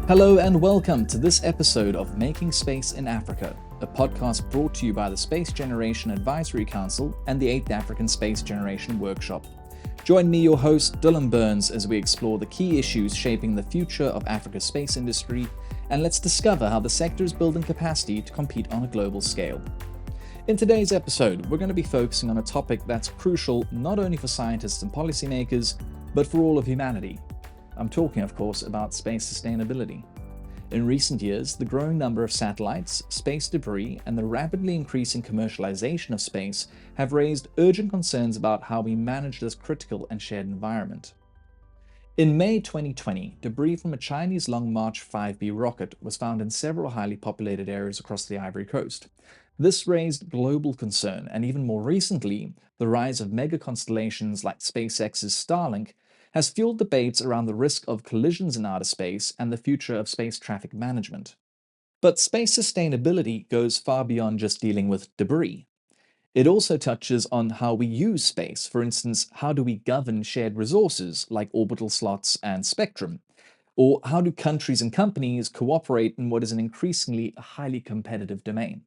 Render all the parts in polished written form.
Hello and welcome to this episode of Making Space in Africa, a podcast brought to you by the Space Generation Advisory Council and the 8th African Space Generation Workshop. Join me, your host, Dillon Birns, as we explore the key issues shaping the future of Africa's space industry, and let's discover how the sector is building capacity to compete on a global scale. In today's episode, we're going to be focusing on a topic that's crucial not only for scientists and policymakers, but for all of humanity. I'm talking, of course, about space sustainability. In recent years, the growing number of satellites, space debris, and the rapidly increasing commercialization of space have raised urgent concerns about how we manage this critical and shared environment. In May 2020, debris from a Chinese Long March 5B rocket was found in several highly populated areas across the Ivory Coast. This raised global concern, and even more recently, the rise of mega constellations like SpaceX's Starlink has fueled debates around the risk of collisions in outer space and the future of space traffic management. But space sustainability goes far beyond just dealing with debris. It also touches on how we use space. For instance, how do we govern shared resources like orbital slots and spectrum? Or how do countries and companies cooperate in what is an increasingly highly competitive domain?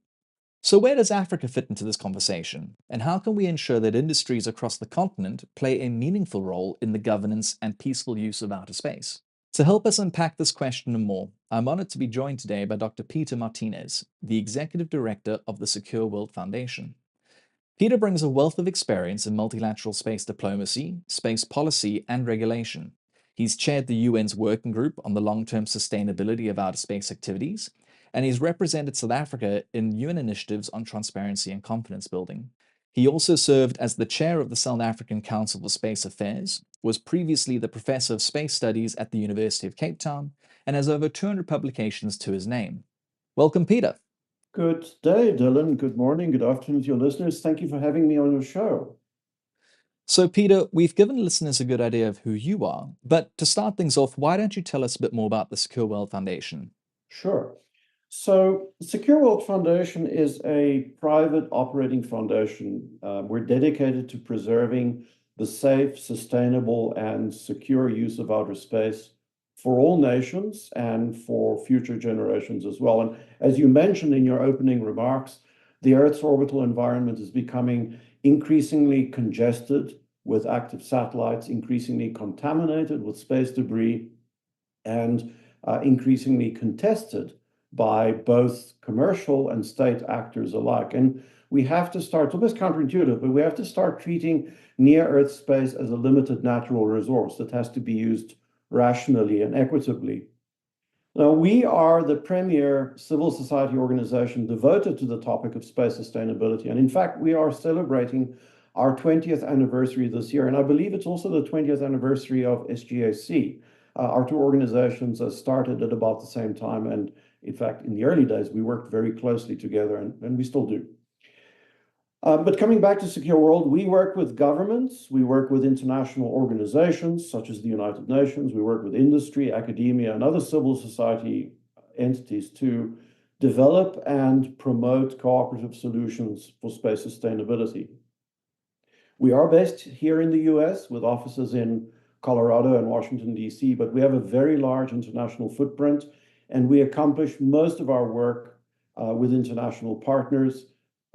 So where does Africa fit into this conversation? And how can we ensure that industries across the continent play a meaningful role in the governance and peaceful use of outer space? To help us unpack this question and more, I'm honored to be joined today by Dr. Peter Martinez, the Executive Director of the Secure World Foundation. Peter brings a wealth of experience in multilateral space diplomacy, space policy, and regulation. He's chaired the UN's Working Group on the long-term sustainability of outer space activities, and he's represented South Africa in UN initiatives on transparency and confidence building. He also served as the chair of the South African Council for Space Affairs, was previously the professor of space studies at the University of Cape Town, and has over 200 publications to his name. Welcome, Peter. Good day, Dylan. Good morning, good afternoon to your listeners. Thank you for having me on your show. So, Peter, we've given listeners a good idea of who you are, but to start things off, why don't you tell us a bit more about the Secure World Foundation? Sure. So, the Secure World Foundation is a private operating foundation. We're dedicated to preserving the safe, sustainable, and secure use of outer space for all nations and for future generations as well. And as you mentioned in your opening remarks, the Earth's orbital environment is becoming increasingly congested with active satellites, increasingly contaminated with space debris, and increasingly contested by both commercial and state actors alike. And we have to start, almost counterintuitive, but we have to start treating near-Earth space as a limited natural resource that has to be used rationally and equitably. Now, we are the premier civil society organization devoted to the topic of space sustainability. And in fact, we are celebrating our 20th anniversary this year. And I believe it's also the 20th anniversary of SGAC. Our two organizations started at about the same time. And in fact, in the early days, we worked very closely together, and we still do. But coming back to Secure World, we work with governments, we work with international organizations such as the United Nations, we work with industry, academia, and other civil society entities to develop and promote cooperative solutions for space sustainability. We are based here in the US with offices in Colorado and Washington, D.C., but we have a very large international footprint, and we accomplish most of our work with international partners.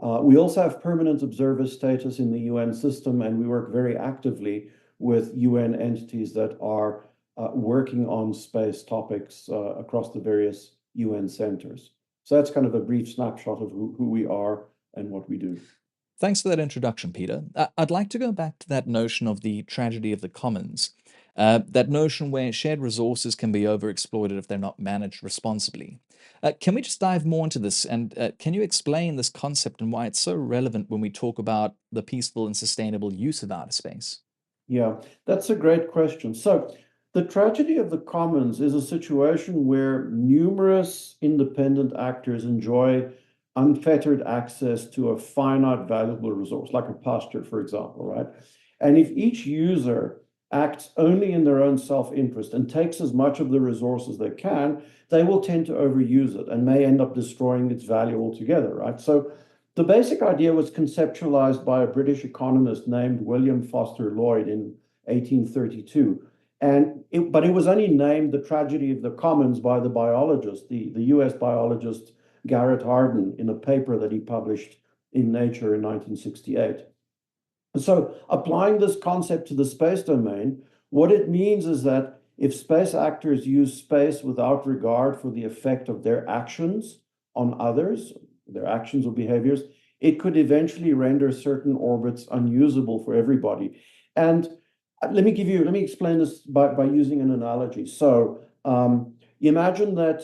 We also have permanent observer status in the UN system, and we work very actively with UN entities that are working on space topics across the various UN centers. So that's kind of a brief snapshot of who we are and what we do. Thanks for that introduction, Peter. I'd like to go back to that notion of the tragedy of the commons, that notion where shared resources can be overexploited if they're not managed responsibly. Can we just dive more into this, and can you explain this concept and why it's so relevant when we talk about the peaceful and sustainable use of outer space? Yeah, that's a great question. So the tragedy of the commons is a situation where numerous independent actors enjoy unfettered access to a finite valuable resource, like a pasture, for example, right? And if each user acts only in their own self-interest and takes as much of the resource as they can, they will tend to overuse it and may end up destroying its value altogether, right? So the basic idea was conceptualized by a British economist named William Foster Lloyd in 1832. But it was only named the tragedy of the commons by the biologist, the US biologist Garrett Hardin, in a paper that he published in Nature in 1968. So applying this concept to the space domain, what it means is that if space actors use space without regard for the effect of their actions on others, their actions or behaviors, it could eventually render certain orbits unusable for everybody. And let me explain this by using an analogy. So imagine that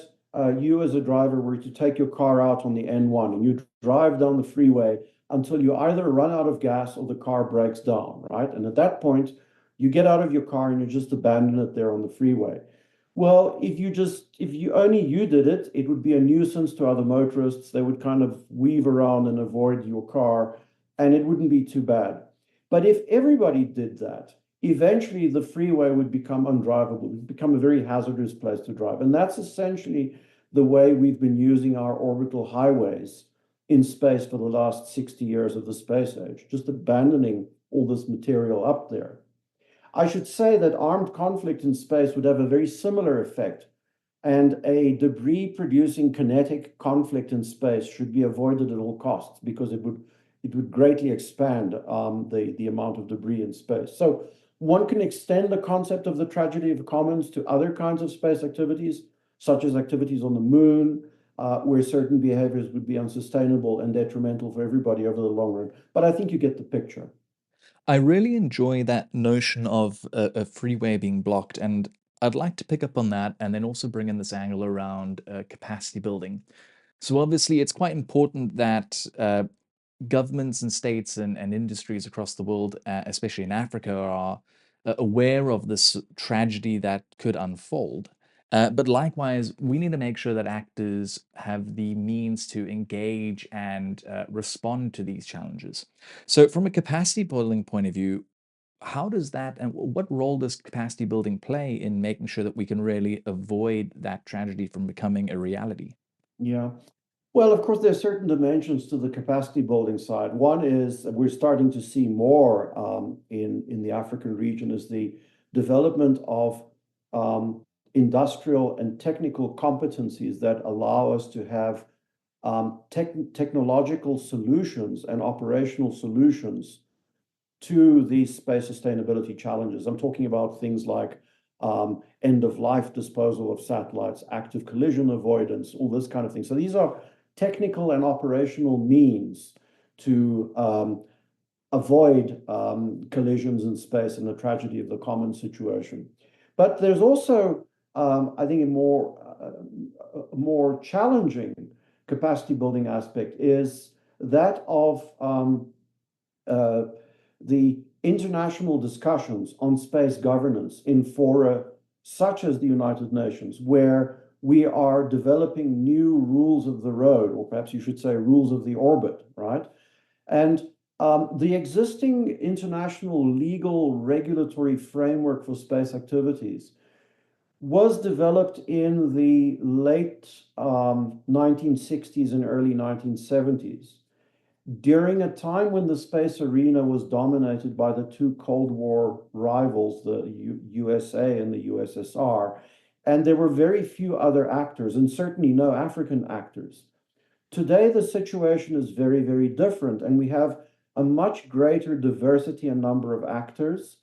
you as a driver were to take your car out on the N1 and you drive down the freeway until you either run out of gas or the car breaks down, right? And at that point, you get out of your car and you just abandon it there on the freeway. Well, if you only you did it, it would be a nuisance to other motorists. They would kind of weave around and avoid your car, and it wouldn't be too bad. But if everybody did that, eventually the freeway would become undrivable. It would become a very hazardous place to drive. And that's essentially the way we've been using our orbital highways in space for the last 60 years of the space age, just abandoning all this material up there. I should say that armed conflict in space would have a very similar effect, and a debris-producing kinetic conflict in space should be avoided at all costs because it would greatly expand the amount of debris in space. So one can extend the concept of the tragedy of the commons to other kinds of space activities, such as activities on the moon, where certain behaviors would be unsustainable and detrimental for everybody over the long run. But I think you get the picture. I really enjoy that notion of a freeway being blocked, and I'd like to pick up on that and then also bring in this angle around capacity building. So obviously, it's quite important that governments and states and industries across the world, especially in Africa, are aware of this tragedy that could unfold. But likewise, we need to make sure that actors have the means to engage and respond to these challenges. So, from a capacity building point of view, how does that and what role does capacity building play in making sure that we can really avoid that tragedy from becoming a reality? Yeah. Well, of course, there's certain dimensions to the capacity building side. One is we're starting to see more in the African region is the development of industrial and technical competencies that allow us to have technological solutions and operational solutions to these space sustainability challenges. I'm talking about things like end-of-life disposal of satellites, active collision avoidance, all this kind of thing. So these are technical and operational means to avoid collisions in space and the tragedy of the common situation. But there's also, I think, a more challenging capacity building aspect is that of the international discussions on space governance in fora such as the United Nations, where we are developing new rules of the road, or perhaps you should say rules of the orbit, right? And the existing international legal regulatory framework for space activities was developed in the late 1960s and early 1970s during a time when the space arena was dominated by the two Cold War rivals, the USA and the USSR, and there were very few other actors, and certainly no African actors. Today, the situation is very, very different, and we have a much greater diversity and number of actors,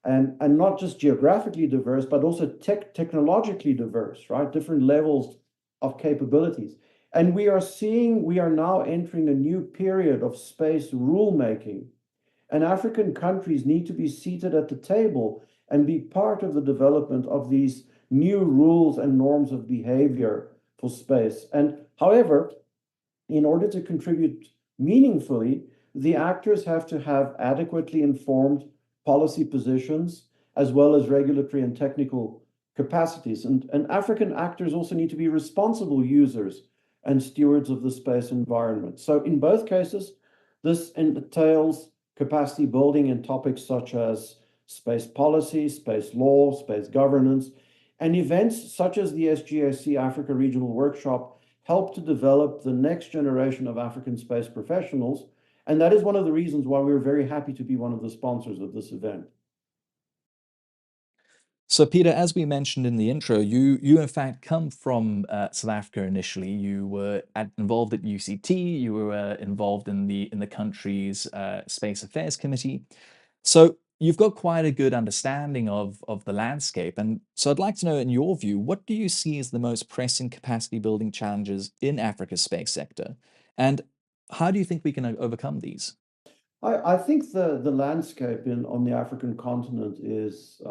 and not just geographically diverse, but also technologically diverse, right? Different levels of capabilities. And we are now entering a new period of space rulemaking. And African countries need to be seated at the table and be part of the development of these new rules and norms of behavior for space. And however, in order to contribute meaningfully, the actors have to have adequately informed policy positions as well as regulatory and technical capacities. And African actors also need to be responsible users and stewards of the space environment. So in both cases, this entails capacity building in topics such as space policy, space law, space governance, and events such as the SGAC Africa Regional Workshop help to develop the next generation of African space professionals. And that is one of the reasons why we're very happy to be one of the sponsors of this event. So, Peter, as we mentioned in the intro, you in fact come from South Africa initially. You were involved at UCT. You were involved in the country's Space Affairs Committee. So you've got quite a good understanding of the landscape. And so I'd like to know, in your view, what do you see as the most pressing capacity building challenges in Africa's space sector, and how do you think we can overcome these? I think the landscape on the African continent is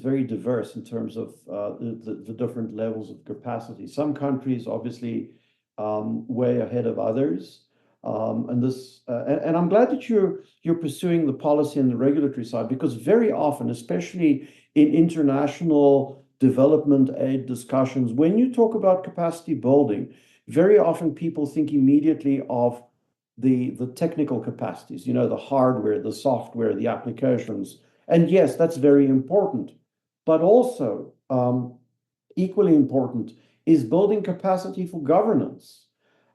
very diverse in terms of the different levels of capacity. Some countries obviously way ahead of others, and I'm glad that you're pursuing the policy and the regulatory side, because very often, especially in international development aid discussions, when you talk about capacity building, very often people think immediately of the technical capacities, the hardware, the software, the applications. And yes, that's very important. But also, equally important is building capacity for governance,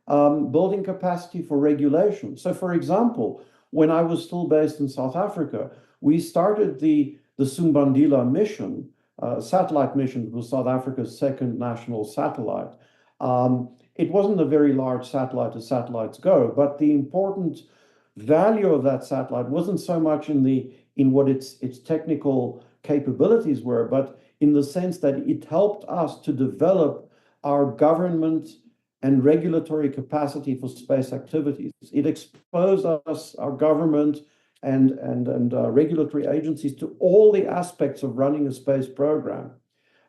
building capacity for regulation. So, for example, when I was still based in South Africa, we started the Sumbandila mission, satellite mission, was South Africa's second national satellite. It wasn't a very large satellite as satellites go, but the important value of that satellite wasn't so much in what its technical capabilities were, but in the sense that it helped us to develop our government and regulatory capacity for space activities. It exposed us, our government and regulatory agencies, to all the aspects of running a space program.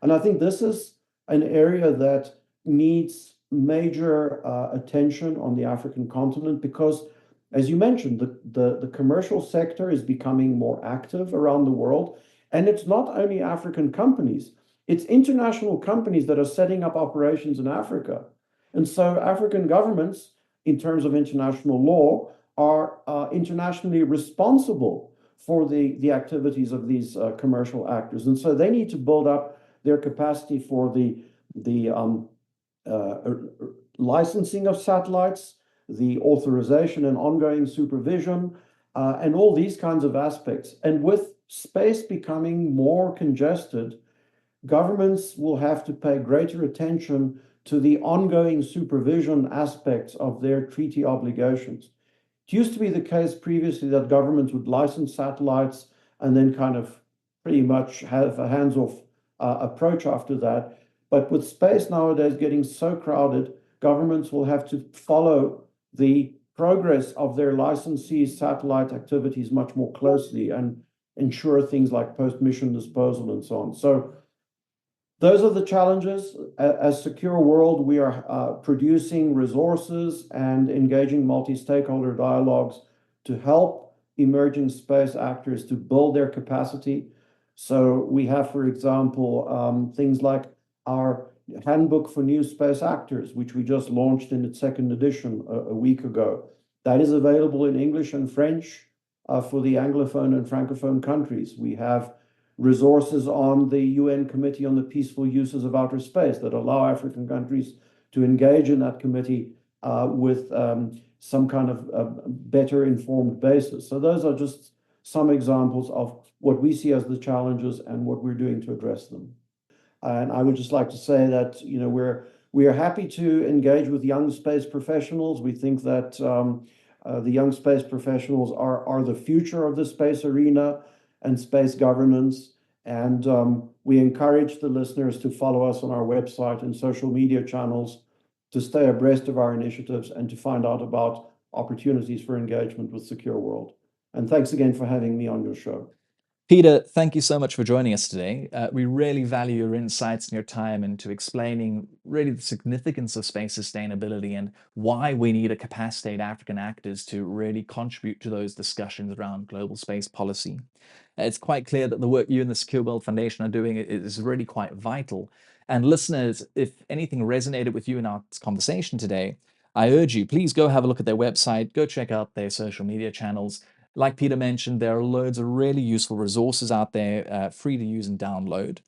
And I think this is an area that needs major attention on the African continent, because, as you mentioned, the commercial sector is becoming more active around the world. And it's not only African companies, it's international companies that are setting up operations in Africa. And so African governments, in terms of international law, are internationally responsible for the activities of these commercial actors. And so they need to build up their capacity for the licensing of satellites, the authorization and ongoing supervision, and all these kinds of aspects. And with space becoming more congested, governments will have to pay greater attention to the ongoing supervision aspects of their treaty obligations. It used to be the case previously that governments would license satellites and then kind of pretty much have a hands-off approach after that. But with space nowadays getting so crowded, governments will have to follow the progress of their licensees' satellite activities much more closely and ensure things like post-mission disposal and so on. So those are the challenges. As Secure World, we are producing resources and engaging multi-stakeholder dialogues to help emerging space actors to build their capacity. So we have, for example, things like our Handbook for New Space Actors, which we just launched in its second edition a week ago. That is available in English and French for the Anglophone and Francophone countries. We have resources on the UN Committee on the Peaceful Uses of Outer Space that allow African countries to engage in that committee with some kind of better informed basis. So those are just some examples of what we see as the challenges and what we're doing to address them. And I would just like to say that we are happy to engage with young space professionals. We think that the young space professionals are the future of the space arena and space governance. And we encourage the listeners to follow us on our website and social media channels to stay abreast of our initiatives and to find out about opportunities for engagement with Secure World. And thanks again for having me on your show. Peter, thank you so much for joining us today. We really value your insights and your time into explaining really the significance of space sustainability and why we need to capacitate African actors to really contribute to those discussions around global space policy. It's quite clear that the work you and the Secure World Foundation are doing is really quite vital. And listeners, if anything resonated with you in our conversation today, I urge you, please go have a look at their website, go check out their social media channels. Like Peter mentioned, there are loads of really useful resources out there, free to use and download.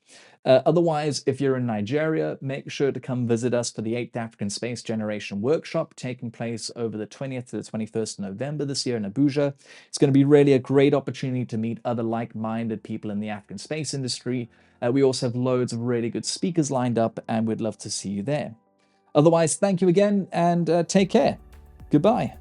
Otherwise, if you're in Nigeria, make sure to come visit us for the 8th African Space Generation Workshop taking place over the 20th to the 21st of November this year in Abuja. It's going to be really a great opportunity to meet other like-minded people in the African space industry. We also have loads of really good speakers lined up, and we'd love to see you there. Otherwise, thank you again, and take care. Goodbye.